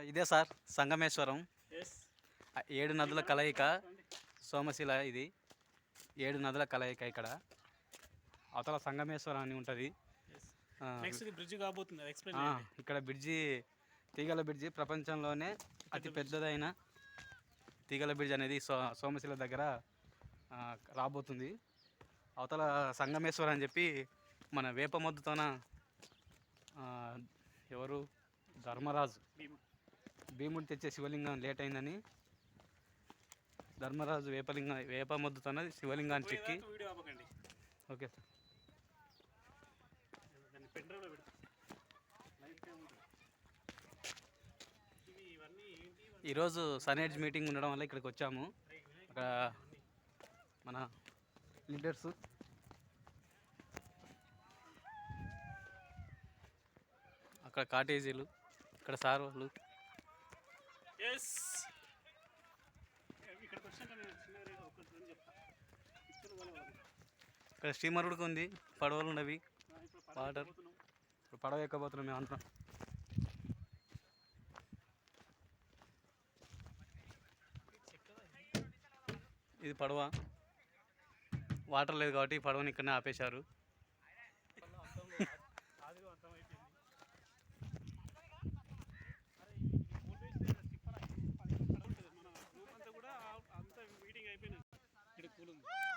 ఇదే sir Sangameswaram. Yes 7 నదుల కలయిక సోమశిల. ఇది 7 నదుల కలయిక. ఇక్కడ అవతల సంగమేశ్వరం అని ఉంటుంది. నెక్స్ట్ ఇది బ్రిడ్జ్ కాబోతుంది, అది ఎక్స్ప్లెయిన్ చేయండి. ఇక్కడ బ్రిడ్జి తీగల బ్రిడ్జి ప్రపంచంలోనే అతి పెద్దదైన తీగల బ్రిడ్జ్ అనేది సోమశిల దగ్గర రాబోతుంది. అవతల సంగమేశ్వరం అని చెప్పి మన వేప మొద్దుతోన ఎవరు ధర్మరాజు భీముడు తెచ్చే శివలింగం లేట్ అయిందని ధర్మరాజు వేప మొద్దుతోన శివలింగాన్ని చెక్కి. వీడియో ఆపకండి. Okay sir. దాన్ని పెన్ డ్రైవ్లో పెడతాం. ఇవన్నీ ఏంటి? ఈరోజు సనేజ్ మీటింగ్ ఉండడం వల్ల ఇక్కడికి వచ్చాము. అక్కడ మన లీడర్స్ అక్కడ కాటేజీలు, ఇక్కడ సార్ వాళ్ళు. ఎస్ ఇక్కడికి వచ్చాక నేను చిన్నగా ఒకటి చెప్తా. ఇక్కడ స్టీమర్ కూడా ఉంది, పడవలు ఉన్నవి, వాటర్. ఇప్పుడు పడవ ఎక్కబోతున్నాం మేము అంతా. ఇది పడవ, వాటర్ లేదు కాబట్టి పడవని ఇక్కడనే ఆపేశారు.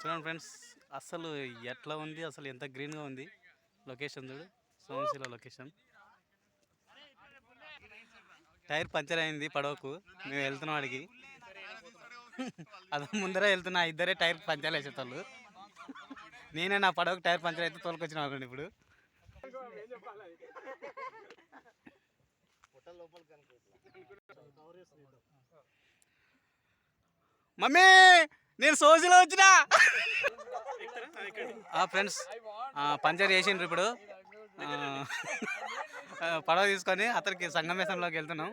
చూడండి ఫ్రెండ్స్, అసలు ఎట్లా ఉంది, అసలు ఎంత గ్రీన్గా ఉంది లొకేషన్. చూడు సోమశిల లొకేషన్. టైర్ పంచర్ అయింది పడవకు, మేము వెళ్తున్నాం అడిగి. అదే ముందరే వెళ్తున్నా, ఇద్దరే టైర్ పంచర్ వేసేటోళ్ళు. నేనే నా పడవకు టైర్ పంచర్ అయితే తోలుకొచ్చిన అనుకోండి. ఇప్పుడు మమ్మీ నేను సోజీలో వచ్చినా. ఫ్రెండ్స్ పంచర్ చేసిండ్రు. ఇప్పుడు పడవ తీసుకొని అతనికి సంగమేశ్వరంలోకి వెళ్తున్నాం.